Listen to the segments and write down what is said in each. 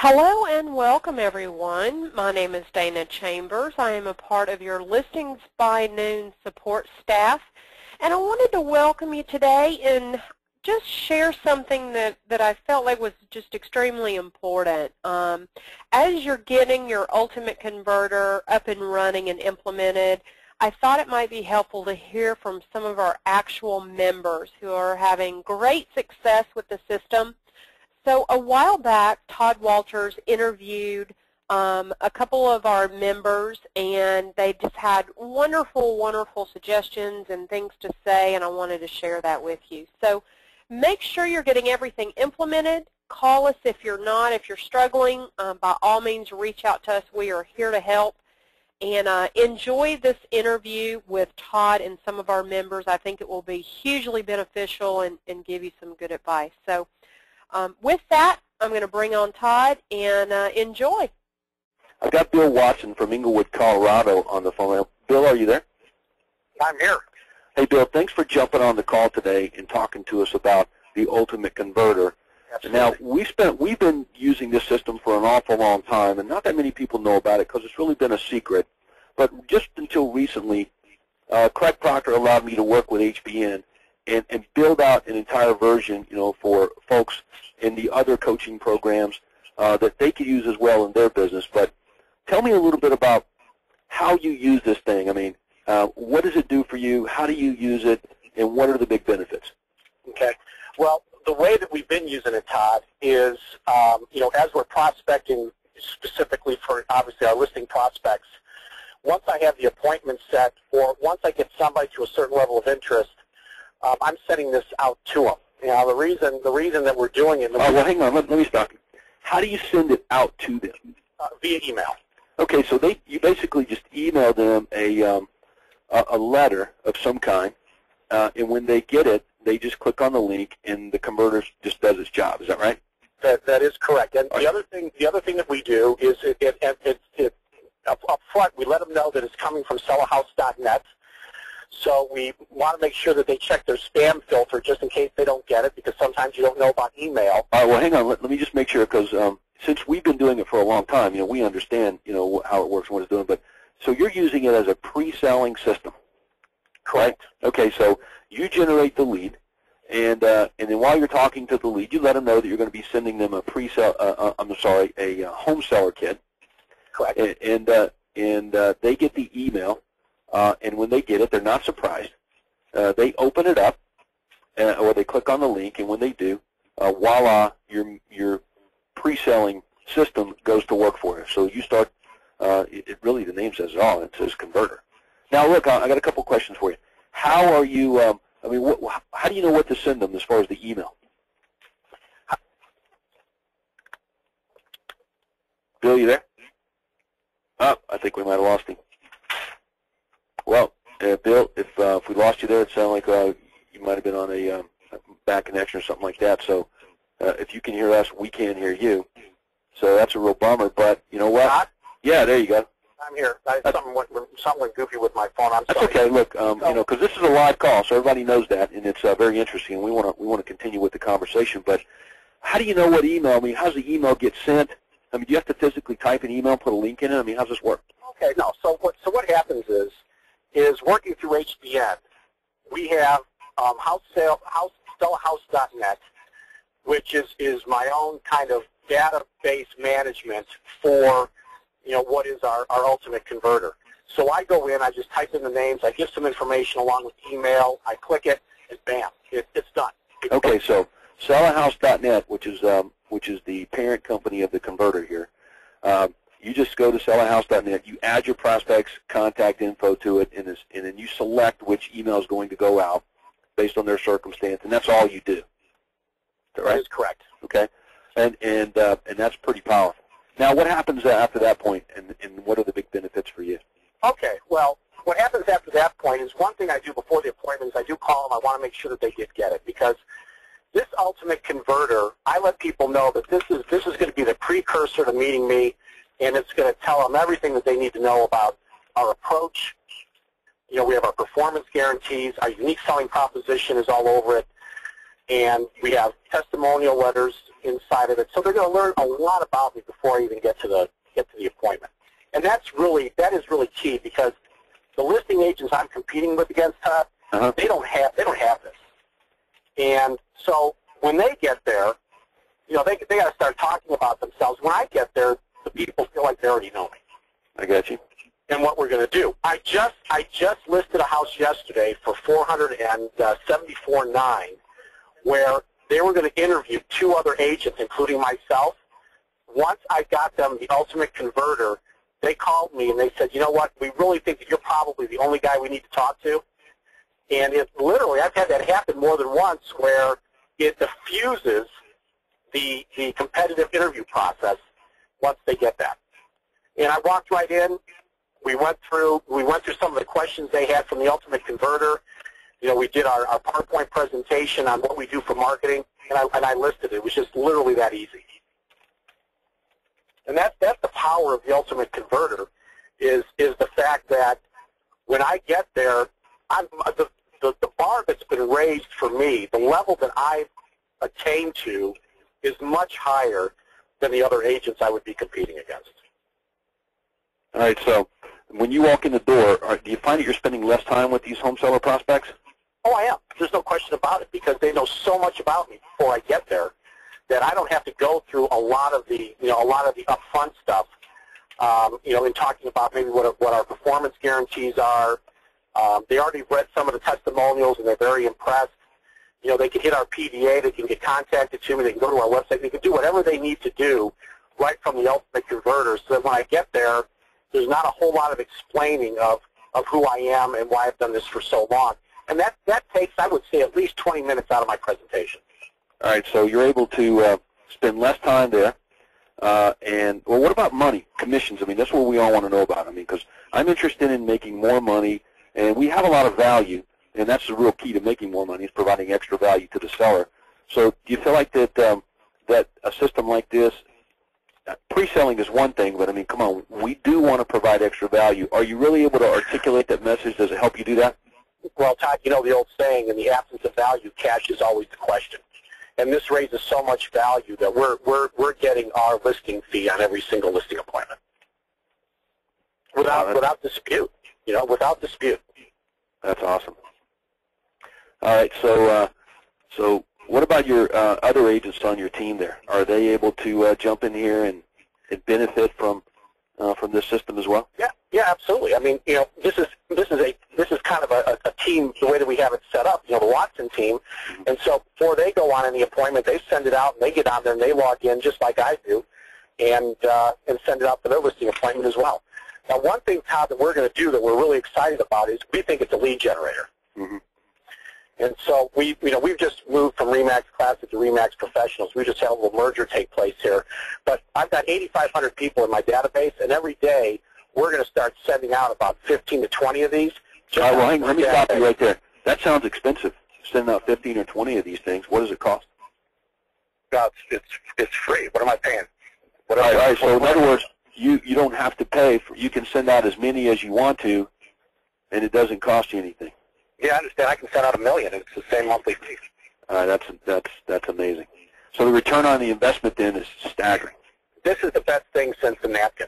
Hello and welcome everyone. My name is Dana Chambers. I am a part of your Listings by Noon support staff, and I wanted to welcome you today and just share something that I felt like was just extremely important. As you're getting your Ultimate Converter up and running and implemented, I thought it might be helpful to hear from some of our actual members who are having great success with the system. So a while back, Todd Walters interviewed a couple of our members, and they just had wonderful, wonderful suggestions and things to say, and I wanted to share that with you. So make sure you're getting everything implemented. Call us if you're not. If you're struggling, by all means, reach out to us. We are here to help. And enjoy this interview with Todd and some of our members. I think it will be hugely beneficial and give you some good advice. So with that, I'm going to bring on Todd and enjoy. I've got Bill Watson from Englewood, Colorado on the phone. Bill, are you there? I'm here. Hey, Bill, thanks for jumping on the call today and talking to us about the Ultimate Converter. Absolutely. Now, we've been using this system for an awful long time, and not that many people know about it because it's really been a secret. But just until recently, Craig Proctor allowed me to work with HBN and build out an entire version, for folks in the other coaching programs that they could use as well in their business. But tell me a little bit about how you use this thing. I mean, what does it do for you? How do you use it? And what are the big benefits? Okay. Well, the way that we've been using it, Todd, is, as we're prospecting specifically for, obviously, our listing prospects, once I have the appointment set or once I get somebody to a certain level of interest, I'm sending this out to them. Now, the reason that we're doing it. Well, hang on. Let me stop you. How do you send it out to them? Via email. Okay, so you basically just email them a letter of some kind, and when they get it, they just click on the link, and the converter just does its job. Is that right? That is correct. And the other thing that we do is up front we let them know that it's coming from sellerhouse.net. So we want to make sure that they check their spam filter just in case they don't get it, because sometimes you don't know about email. All right, well, hang on. Let me just make sure, because since we've been doing it for a long time, we understand, how it works and what it's doing. But so you're using it as a pre-selling system, correct? Right? Okay, so you generate the lead, and then while you're talking to the lead, you let them know that you're going to be sending them a a home seller kit. Correct. And they get the email. And when they get it, they're not surprised. They open it up, or they click on the link, and when they do, voila, your pre-selling system goes to work for you. So you start, really the name says it all. It says Converter. Now, look, I got a couple questions for you. How are you, how do you know what to send them as far as the email? Bill, you there? Oh, I think we might have lost him. Well, Bill, if we lost you there, it sounded like you might have been on a bad connection or something like that. So if you can hear us, we can hear you. So that's a real bummer. But you know what? Todd? Yeah, there you go. I'm here. Something went goofy with my phone. I'm sorry. That's okay. Look, because this is a live call, so everybody knows that, and it's very interesting. And we want to continue with the conversation. But how do you know what email? I mean, how does the email get sent? I mean, do you have to physically type an email and put a link in it? I mean, how does this work? Okay. No. So what happens is working through HBN, we have sellerhouse.net, which is my own kind of database management for, what is our Ultimate Converter. So I go in, I just type in the names, I give some information along with email, I click it, and bam, it's done. Okay, so sellerhouse.net, which is the parent company of the converter here. You just go to sellerhouse.net, you add your prospect's contact info to it, and then you select which email is going to go out based on their circumstance, and that's all you do. Is that right? That is correct. Okay, and that's pretty powerful. Now, what happens after that point, and what are the big benefits for you? Okay, well, what happens after that point is one thing I do before the appointments, I do call them, I want to make sure that they did get it, because this Ultimate Converter, I let people know that this is going to be the precursor to meeting me, and it's going to tell them everything that they need to know about our approach. We have our performance guarantees. Our unique selling proposition is all over it. And we have testimonial letters inside of it. So they're going to learn a lot about me before I even get to the appointment. And that is really key, because the listing agents I'm competing with against, Todd, they don't have this. And so when they get there, you know, they got to start talking about themselves. When I get there, the people feel like they already know me. I got you. And what we're going to do. I just listed a house yesterday for $474,900, where they were going to interview 2 other agents, including myself. Once I got them the ultimate converter, they called me and they said, you know what, we really think that you're probably the only guy we need to talk to. And it literally, I've had that happen more than once, where it diffuses the competitive interview process once they get that. And I walked right in. We went through some of the questions they had from the ultimate converter. You know, we did our PowerPoint presentation on what we do for marketing, and I listed it. It was just literally that easy. And that's the power of the ultimate converter, is the fact that when I get there, the bar that's been raised for me, the level that I've attained to, is much higher than the other agents I would be competing against. All right, so when you walk in the door, do you find that you're spending less time with these home seller prospects? Oh, I am. There's no question about it, because they know so much about me before I get there that I don't have to go through a lot of the upfront stuff. You know, in talking about maybe what our performance guarantees are. They already read some of the testimonials and they're very impressed. You know, they can hit our PDA, they can get contacted to me, they can go to our website, they can do whatever they need to do right from the ultimate converter, so that when I get there, there's not a whole lot of explaining of who I am and why I've done this for so long. And that takes, I would say, at least 20 minutes out of my presentation. All right, so you're able to spend less time there. And, well, what about money, commissions? I mean, that's what we all want to know about. I mean, because I'm interested in making more money, and we have a lot of value, and that's the real key to making more money, is providing extra value to the seller. So do you feel like that that a system like this, pre-selling is one thing, but, I mean, come on, we do want to provide extra value. Are you really able to articulate that message? Does it help you do that? Well, Todd, you know the old saying, in the absence of value, cash is always the question. And this raises so much value that we're getting our listing fee on every single listing appointment, without dispute. You know, without dispute. That's awesome. All right, so what about your other agents on your team there? Are they able to jump in here and benefit from this system as well? Yeah, absolutely. I mean, you know, this is kind of a team, the way that we have it set up. You know, the Watson team, and so before they go on any appointment, they send it out and they get on there and they log in just like I do, and send it out for their listing appointment as well. Now, one thing, Todd, that we're going to do that we're really excited about is we think it's a lead generator. Mm-hmm. And so we've just moved from RE/MAX Classic to RE/MAX Professionals. We just had a little merger take place here. But I've got 8,500 people in my database, and every day we're going to start sending out about 15 to 20 of these. All right, well, let me stop you right there. That sounds expensive, sending out 15 or 20 of these things. What does it cost? It's free. What am I paying? All right, so in other words, you don't have to pay. You can send out as many as you want to, and it doesn't cost you anything. Yeah, I understand. I can send out 1 million. It's the same monthly fee. All right, that's amazing. So the return on the investment then is staggering. This is the best thing since the napkin.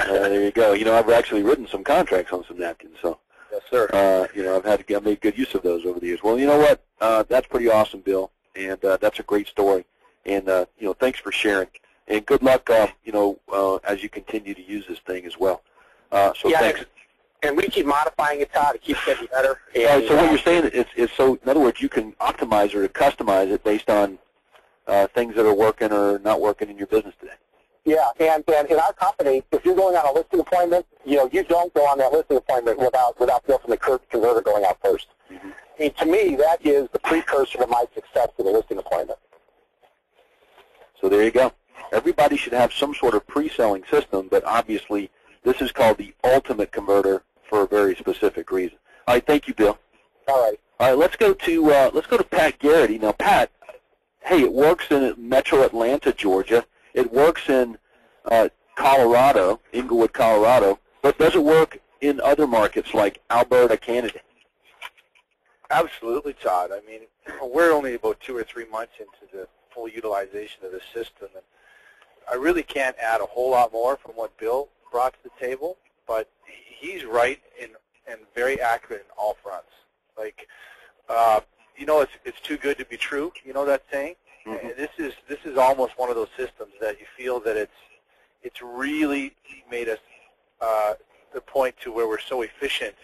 There you go. You know, I've actually written some contracts on some napkins, so yes, sir. You know, I've made good use of those over the years. Well, you know what? That's pretty awesome, Bill, and that's a great story. And you know, thanks for sharing. And good luck, you know, as you continue to use this thing as well. So yeah, thanks. And we keep modifying it, Todd. It keeps getting better. And, all right, so what you're saying is so, in other words, you can optimize or customize it based on things that are working or not working in your business today. Yeah, and in our company, if you're going on a listing appointment, you know, you don't go on that listing appointment without Bill from the converter going out first. Mm-hmm. I mean, to me, that is the precursor to my success in the listing appointment. So there you go. Everybody should have some sort of pre-selling system, but obviously this is called the ultimate converter for a very specific reason. All right, thank you, Bill. All right. All right, let's go to Pat Garrity. Now, Pat, hey, it works in Metro Atlanta, Georgia. It works in Colorado, Inglewood, Colorado, but does it work in other markets like Alberta, Canada? Absolutely, Todd. I mean, we're only about 2 or 3 months into the full utilization of the system, and I really can't add a whole lot more from what Bill brought to the table, but he's right and very accurate in all fronts. Like, you know, it's too good to be true. You know that saying? Mm-hmm. This is almost one of those systems that you feel that it's really made us the point to where we're so efficient.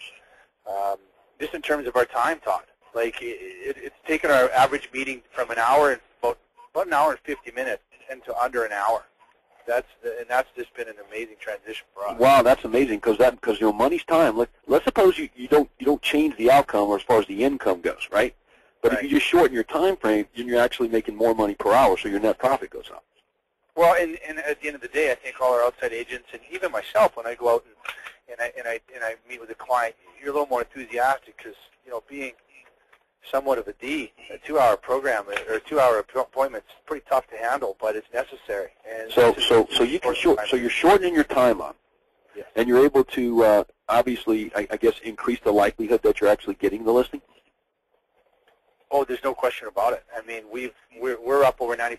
Just in terms of our time, Todd. Like, it's taken our average meeting from an hour and about an hour and 50 minutes into under an hour. That's just been an amazing transition for us. Wow, that's amazing because you know, money's time. Let's suppose you don't change the outcome as far as the income goes, right? But right. If you just shorten your time frame, then you're actually making more money per hour, so your net profit goes up. Well, and at the end of the day, I think all our outside agents and even myself, when I go out and I meet with a client, you're a little more enthusiastic because, you know, being somewhat of a D, a 2-hour program or a 2-hour appointment is pretty tough to handle, but it's necessary. And so you're shortening your time up, yes. And you're able to obviously, I guess, increase the likelihood that you're actually getting the listing. Oh, there's no question about it. I mean, we're up over 90%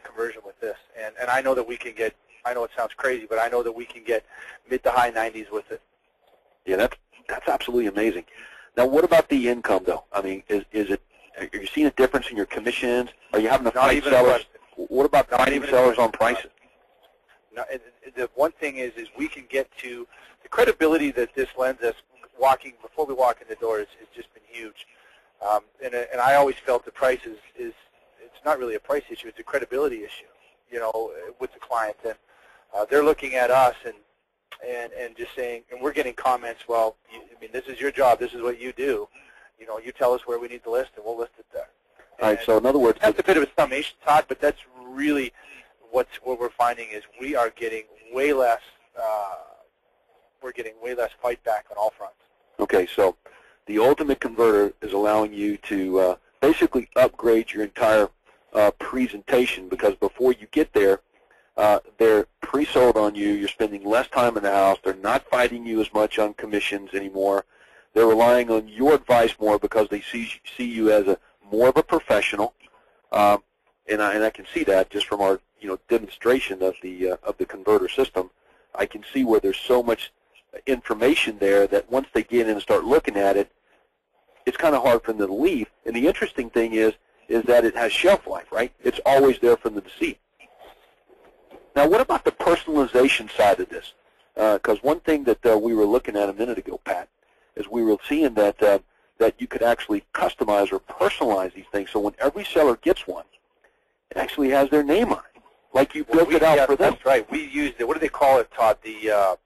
conversion with this, and I know that we can get. I know it sounds crazy, but I know that we can get mid to high 90s with it. Yeah, that's absolutely amazing. Now, what about the income, though? I mean, are you seeing a difference in your commissions? Are you having to fight sellers? What about fighting sellers on prices? No, the one thing is we can get to the credibility that this lends us before we walk in the door has just been huge. And I always felt the price is it's not really a price issue; it's a credibility issue, you know, with the client. And they're looking at us and just saying, and we're getting comments. Well, I mean, this is your job. This is what you do. You know, you tell us where we need to list, and we'll list it there. All right. So in other words, that's a bit of a summation, Todd, but that's really what we're finding is we are getting way less. We're getting way less fight back on all fronts. Okay, so the Ultimate Converter is allowing you to basically upgrade your entire presentation, because before you get there, they're pre-sold on you. You're spending less time in the house. They're not fighting you as much on commissions anymore. They're relying on your advice more because they see you as more of a professional. And I can see that just from our demonstration of the converter system. I can see where there's so much information there that once they get in and start looking at it, it's kind of hard for them to leave. And the interesting thing is that it has shelf life, right? It's always there for them to see. Now, what about the personalization side of this? Because one thing that we were looking at a minute ago, Pat, is we were seeing that you could actually customize or personalize these things. So when every seller gets one, it actually has their name on it, like you built it out for them. That's right. We used it. What do they call it, Todd? The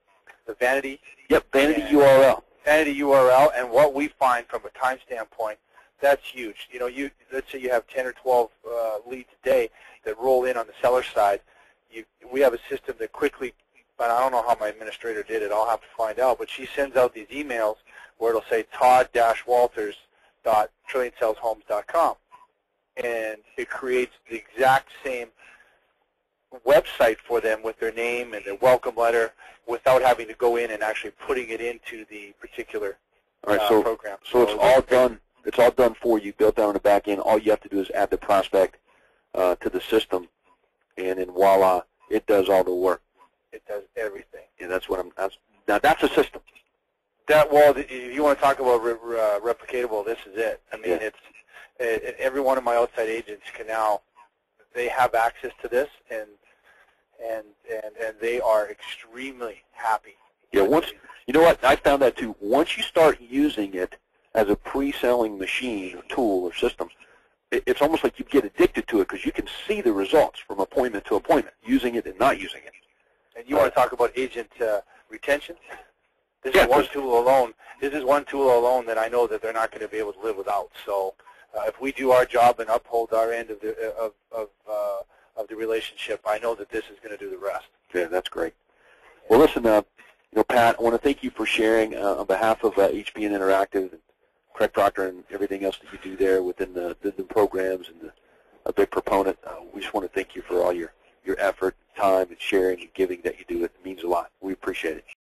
vanity. Yep, vanity URL. Vanity URL, and what we find from a time standpoint, that's huge. You know, let's say you have 10 or 12 leads a day that roll in on the seller side. We have a system that quickly, but I don't know how my administrator did it. I'll have to find out. But she sends out these emails where it'll say todd-walters.trillionsaleshomes.com, and it creates the exact same website for them with their name and their welcome letter without having to go in and actually putting it into the particular program. So it's all done. It's all done for you, built down on the back end. All you have to do is add the prospect to the system, and then voila, it does all the work. It does everything. Yeah, that's a system. If you want to talk about replicatable, this is it. I mean, it's every one of my outside agents can now. They have access to this, and they are extremely happy. Yeah, you know what, I found that too. Once you start using it as a pre-selling machine or tool or system, it's almost like you get addicted to it because you can see the results from appointment to appointment, using it and not using it. And you want to talk about agent retention? This is one tool alone. This is one tool alone that I know that they're not going to be able to live without. So if we do our job and uphold our end of the relationship, I know that this is going to do the rest. Yeah, that's great. Well, listen, Pat, I want to thank you for sharing on behalf of HBN Interactive and Craig Proctor and everything else that you do there within the programs and a big proponent. We just want to thank you for all your effort, time, and sharing and giving that you do. It means a lot. We appreciate it.